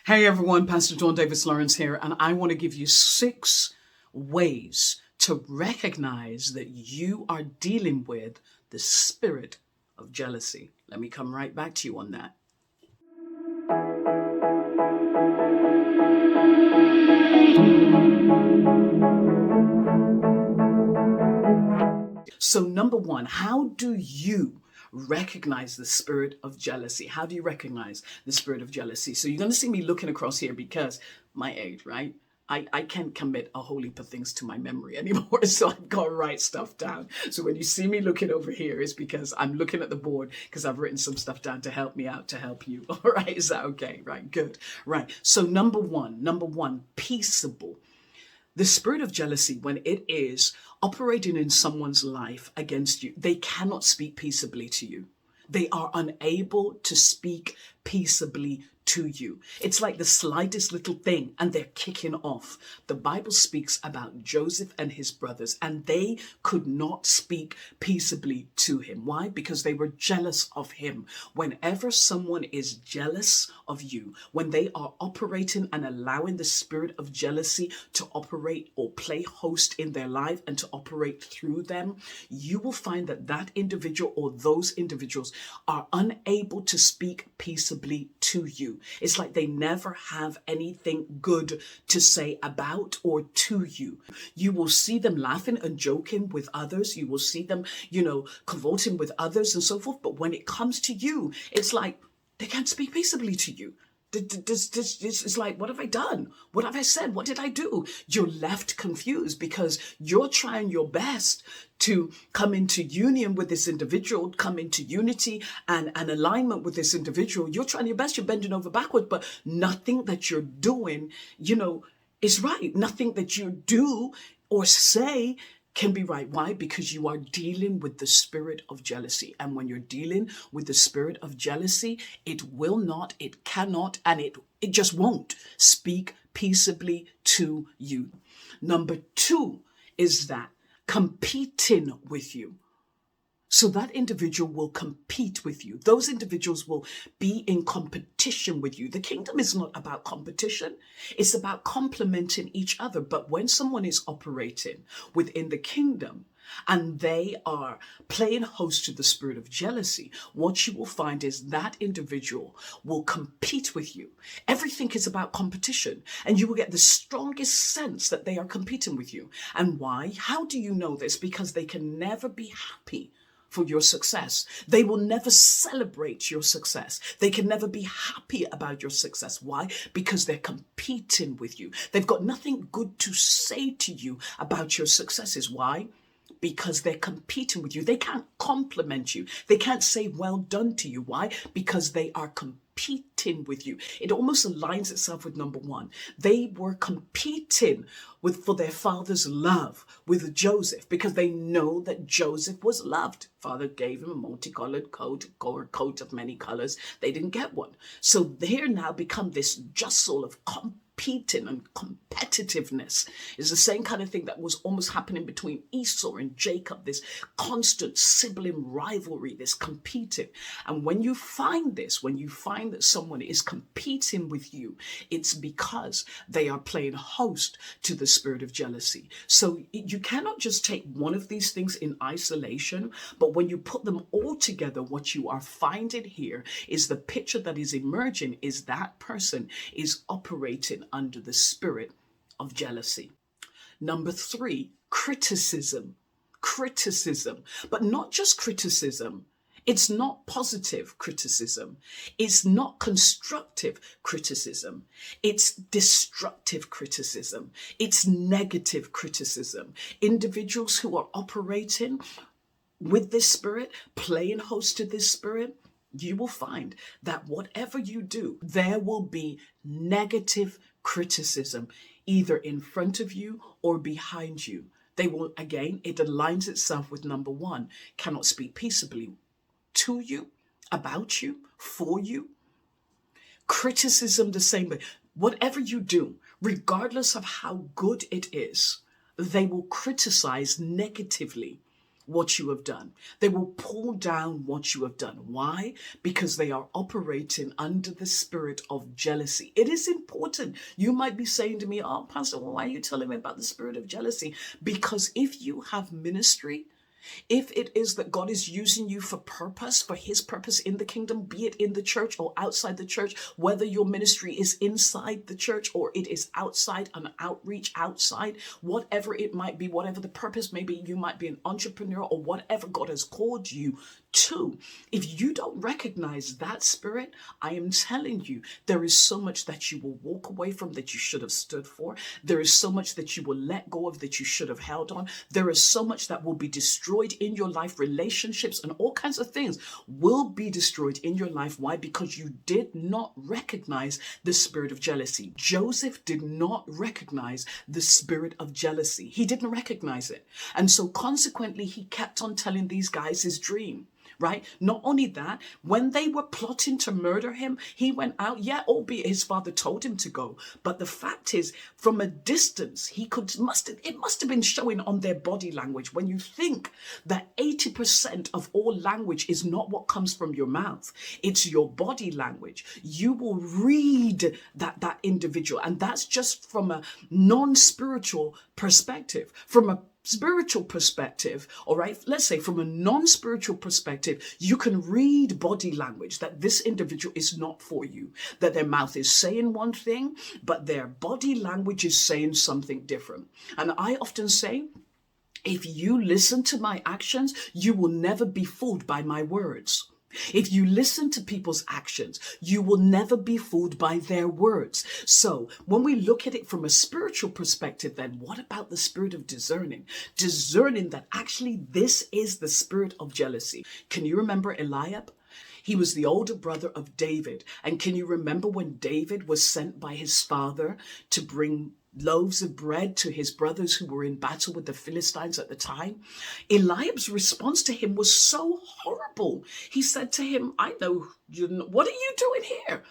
Hey everyone, Pastor John Davis Lawrence here, and I want to give you 6 ways to recognize that you are dealing with the spirit of jealousy. Let me come right back to you on that. So, number 1, how do you recognize the spirit of jealousy? How do you recognize the spirit of jealousy? So you're going to see me looking across here because my age, right? I can't commit a whole heap of things to my memory anymore, so I've got to write stuff down. So when you see me looking over here, it's because I'm looking at the board because I've written some stuff down to help me out, to help you. All right, is that okay? Right, good. Right, so number one, peaceable. The spirit of jealousy, when it is operating in someone's life against you, they cannot speak peaceably to you. They are unable to speak peaceably to you. It's like the slightest little thing and they're kicking off. The Bible speaks about Joseph and his brothers, and they could not speak peaceably to him. Why? Because they were jealous of him. Whenever someone is jealous of you, when they are operating and allowing the spirit of jealousy to operate or play host in their life and to operate through them, you will find that that individual or those individuals are unable to speak peaceably to you. It's like they never have anything good to say about or to you. You will see them laughing and joking with others. You will see them, cavorting with others and so forth. But when it comes to you, it's like they can't speak peaceably to you. It's like, what have I done? What have I said? What did I do? You're left confused because you're trying your best to come into union with this individual, come into unity and alignment with this individual. You're trying your best. You're bending over backwards, but nothing that you're doing, is right. Nothing that you do or say can be right. Why? Because you are dealing with the spirit of jealousy. And when you're dealing with the spirit of jealousy, it will not, it cannot, and it just won't speak peaceably to you. Number 2 is that competing with you. So that individual will compete with you. Those individuals will be in competition with you. The kingdom is not about competition. It's about complementing each other. But when someone is operating within the kingdom and they are playing host to the spirit of jealousy, what you will find is that individual will compete with you. Everything is about competition, and you will get the strongest sense that they are competing with you. And why? How do you know this? Because they can never be happy for your success. They will never celebrate your success. They can never be happy about your success. Why? Because they're competing with you. They've got nothing good to say to you about your successes. Why? Because they're competing with you. They can't compliment you. They can't say well done to you. Why? Because they are competing with you. It almost aligns itself with number 1. They were competing for their father's love with Joseph because they know that Joseph was loved. Father gave him a multicolored coat or a coat of many colors. They didn't get one. So they now become this jostle of competing and competitiveness. Is the same kind of thing that was almost happening between Esau and Jacob, this constant sibling rivalry, this competing. And when you find that someone is competing with you, it's because they are playing host to the spirit of jealousy. So you cannot just take one of these things in isolation, but when you put them all together, what you are finding here is the picture that is emerging is that person is operating under the spirit of jealousy. Number 3, criticism. Criticism, but not just criticism. It's not positive criticism. It's not constructive criticism. It's destructive criticism. It's negative criticism. Individuals who are operating with this spirit, playing host to this spirit, you will find that whatever you do, there will be negative criticism, either in front of you or behind you. They will, again, it aligns itself with number 1, cannot speak peaceably to you, about you, for you. Criticism the same way. Whatever you do, regardless of how good it is, they will criticize negatively what you have done. They will pull down what you have done. Why? Because they are operating under the spirit of jealousy. It is important. You might be saying to me, oh, Pastor, well, why are you telling me about the spirit of jealousy? Because if you have ministry, if it is that God is using you for purpose, for his purpose in the kingdom, be it in the church or outside the church, whether your ministry is inside the church or it is outside, an outreach outside, whatever it might be, whatever the purpose may be, you might be an entrepreneur or whatever God has called you to. If you don't recognize that spirit, I am telling you, there is so much that you will walk away from that you should have stood for. There is so much that you will let go of that you should have held on. There is so much that will be destroyed in your life. Relationships and all kinds of things will be destroyed in your life. Why? Because you did not recognize the spirit of jealousy. Joseph did not recognize the spirit of jealousy. He didn't recognize it. And so consequently, he kept on telling these guys his dream. Right? Not only that, when they were plotting to murder him, he went out, albeit his father told him to go. But the fact is, from a distance, it must have been showing on their body language. When you think that 80% of all language is not what comes from your mouth, it's your body language. You will read that individual. And that's just from a non-spiritual perspective. From a spiritual perspective, all right, let's say from a non-spiritual perspective, you can read body language that this individual is not for you, that their mouth is saying one thing, but their body language is saying something different. And I often say, if you listen to my actions, you will never be fooled by my words. If you listen to people's actions, you will never be fooled by their words. So when we look at it from a spiritual perspective, then what about the spirit of discerning? Discerning that actually this is the spirit of jealousy. Can you remember Eliab? He was the older brother of David. And can you remember when David was sent by his father to bring loaves of bread to his brothers who were in battle with the Philistines at the time? Eliab's response to him was so horrible. He said to him, what are you doing here?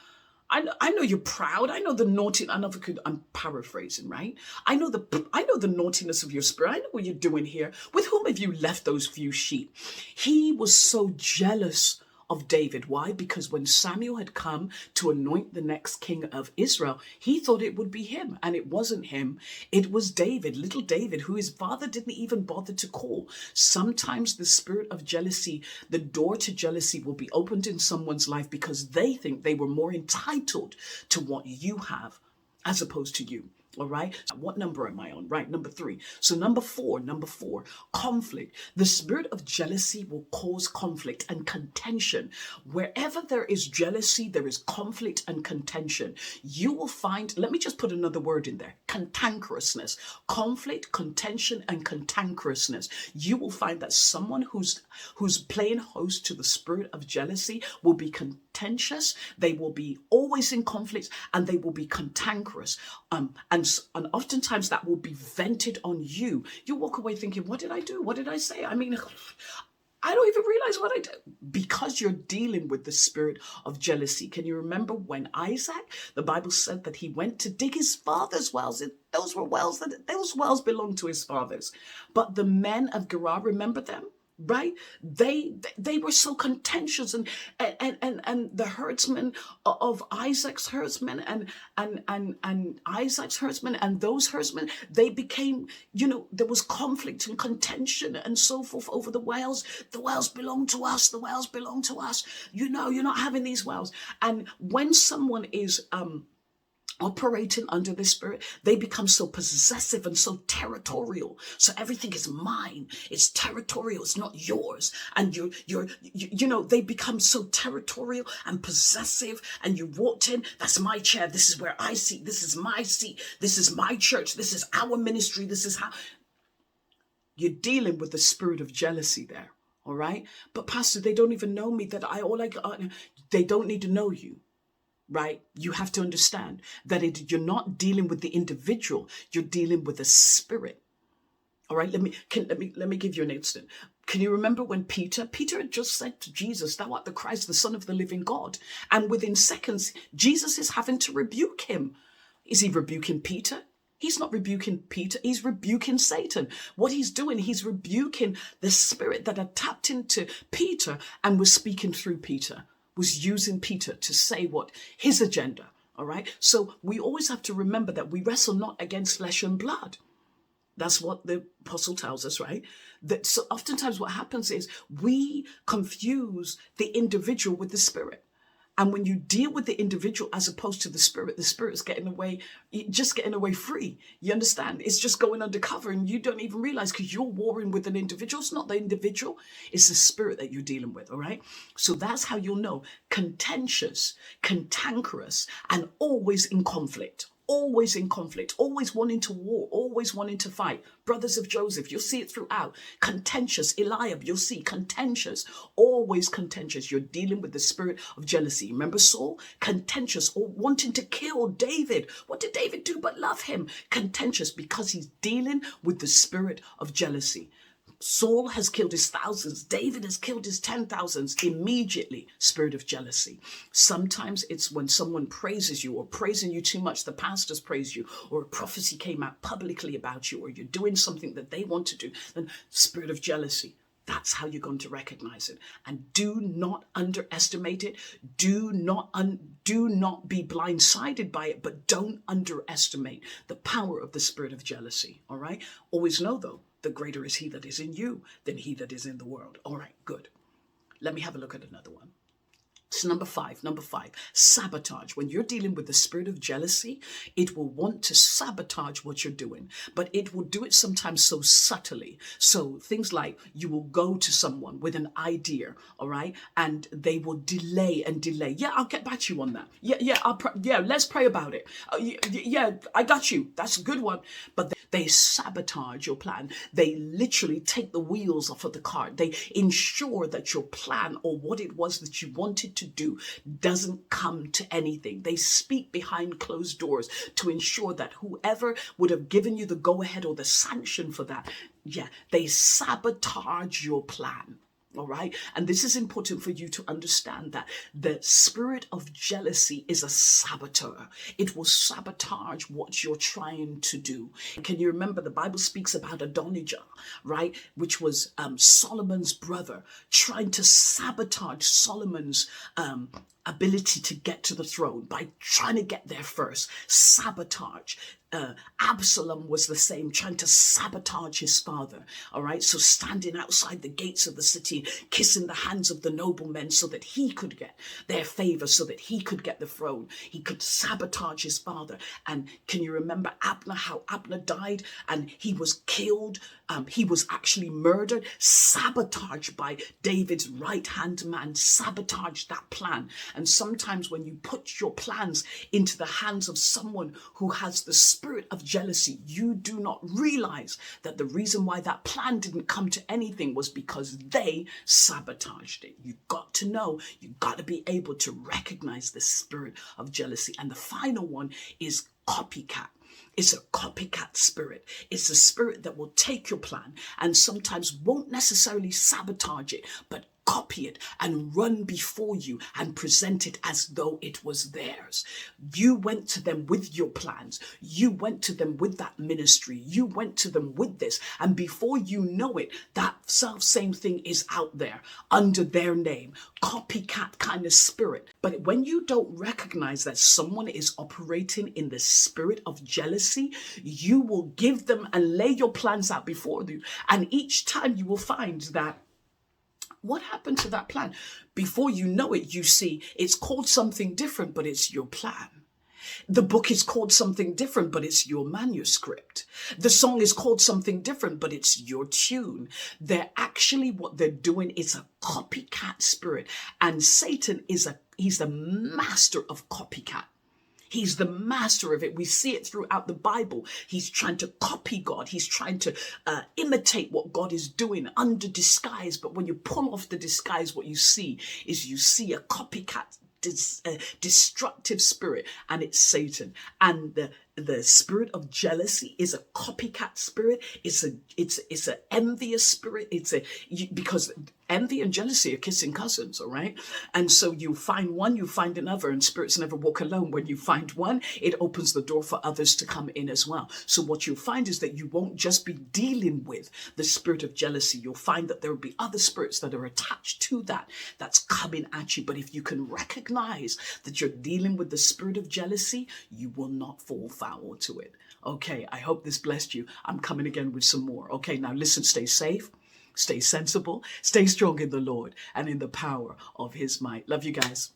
I know you're proud. I know the naughty. I'm paraphrasing, right? I know the naughtiness of your spirit. I know what you're doing here. With whom have you left those few sheep? He was so jealous of David. Why? Because when Samuel had come to anoint the next king of Israel, he thought it would be him, and it wasn't him. It was David, little David, who his father didn't even bother to call. Sometimes the spirit of jealousy, the door to jealousy will be opened in someone's life because they think they were more entitled to what you have as opposed to you. All right. What number am I on? Right. Number 3. So number four, conflict. The spirit of jealousy will cause conflict and contention. Wherever there is jealousy, there is conflict and contention. You will find, let me just put another word in there, cantankerousness. Conflict, contention, and cantankerousness. You will find that someone who's playing host to the spirit of jealousy will be contentious. They will be always in conflict, and they will be cantankerous. And oftentimes that will be vented on you. You walk away thinking, what did I do? What did I say? I mean, I don't even realize what I did, because you're dealing with the spirit of jealousy. Can you remember when Isaac, the Bible said that he went to dig his father's wells? Those wells belonged to his fathers. But the men of Gerar, remember them? Right? They were so contentious, and the herdsmen of Isaac's herdsmen and Isaac's herdsmen and those herdsmen, they became, there was conflict and contention and so forth over the wells. The wells belong to us. The wells belong to us. You're not having these wells. And when someone is operating under this spirit, they become so possessive and so territorial. So everything is mine. It's territorial. It's not yours. And they become so territorial and possessive. And you walked in, that's my chair. This is where I sit. This is my seat. This is my church. This is our ministry. This is how you're dealing with the spirit of jealousy there. All right. But Pastor, they don't even know me. They don't need to know you. Right? You have to understand that you're not dealing with the individual, you're dealing with the spirit. All right, let me give you an instant. Can you remember when Peter had just said to Jesus, "Thou art the Christ, the Son of the living God," and within seconds Jesus is having to rebuke him. Is he rebuking Peter? He's not rebuking Peter, he's rebuking Satan. What he's doing, he's rebuking the spirit that had tapped into Peter and was speaking through Peter, was using Peter to say what his agenda. All right. So we always have to remember that we wrestle not against flesh and blood. That's what the apostle tells us, right? That so oftentimes what happens is we confuse the individual with the spirit. And when you deal with the individual as opposed to the spirit's getting away, just getting away free. You understand? It's just going undercover and you don't even realize because you're warring with an individual. It's not the individual, it's the spirit that you're dealing with, all right? So that's how you'll know. Contentious, cantankerous, and always in conflict. Always in conflict, always wanting to war, always wanting to fight. Brothers of Joseph, you'll see it throughout. Contentious, Eliab, you'll see contentious, always contentious. You're dealing with the spirit of jealousy. Remember Saul? Contentious, or wanting to kill David. What did David do but love him? Contentious, because he's dealing with the spirit of jealousy. Saul has killed his thousands. David has killed his 10,000s. Immediately, spirit of jealousy. Sometimes it's when someone praises you or praising you too much. The pastors praise you, or a prophecy came out publicly about you, or you're doing something that they want to do. Then spirit of jealousy. That's how you're going to recognize it. And do not underestimate it. Do not be blindsided by it, but don't underestimate the power of the spirit of jealousy. All right. Always know though, the greater is he that is in you than he that is in the world. All right, good. Let me have a look at another one. So number five, sabotage. When you're dealing with the spirit of jealousy, it will want to sabotage what you're doing, but it will do it sometimes so subtly. So things like you will go to someone with an idea, all right, and they will delay and delay. Yeah, I'll get back to you on that. Yeah, let's pray about it. Yeah, I got you. That's a good one. But they sabotage your plan. They literally take the wheels off of the car. They ensure that your plan or what it was that you wanted to do doesn't come to anything. They speak behind closed doors to ensure that whoever would have given you the go-ahead or the sanction for that, they sabotage your plan. All right. And this is important for you to understand that the spirit of jealousy is a saboteur. It will sabotage what you're trying to do. Can you remember the Bible speaks about Adonijah, right? Which was Solomon's brother, trying to sabotage Solomon's ability to get to the throne by trying to get there first. Sabotage. Absalom was the same, trying to sabotage his father. All right. So standing outside the gates of the city, kissing the hands of the noblemen so that he could get their favor, so that he could get the throne. He could sabotage his father. And can you remember Abner, how Abner died and he was killed? He was actually murdered, sabotaged by David's right-hand man, sabotaged that plan. And sometimes when you put your plans into the hands of someone who has the spirit of jealousy, you do not realize that the reason why that plan didn't come to anything was because they sabotaged it. You got to know, you got to be able to recognize the spirit of jealousy. And the final one is copycat. It's a copycat spirit. It's a spirit that will take your plan and sometimes won't necessarily sabotage it, but copy it and run before you and present it as though it was theirs. You went to them with your plans. You went to them with that ministry. You went to them with this. And before you know it, that self-same thing is out there under their name. Copycat kind of spirit. But when you don't recognize that someone is operating in the spirit of jealousy, you will give them and lay your plans out before you. And each time you will find that what happened to that plan? Before you know it, you see it's called something different, but it's your plan. The book is called something different, but it's your manuscript. The song is called something different, but it's your tune. What they're doing is a copycat spirit. And Satan he's the master of copycat. He's the master of it. We see it throughout the Bible. He's trying to copy God. He's trying to imitate what God is doing under disguise. But when you pull off the disguise, what you see is a copycat destructive spirit, and it's Satan. And the spirit of jealousy is a copycat spirit. It's an envious spirit. Because envy and jealousy are kissing cousins, all right? And so you find one, you find another, and spirits never walk alone. When you find one, it opens the door for others to come in as well. So what you'll find is that you won't just be dealing with the spirit of jealousy. You'll find that there will be other spirits that are attached to that, that's coming at you. But if you can recognize that you're dealing with the spirit of jealousy, you will not fall foul to it. Okay, I hope this blessed you. I'm coming again with some more. Okay, now listen, stay safe. Stay sensible, stay strong in the Lord and in the power of his might. Love you guys.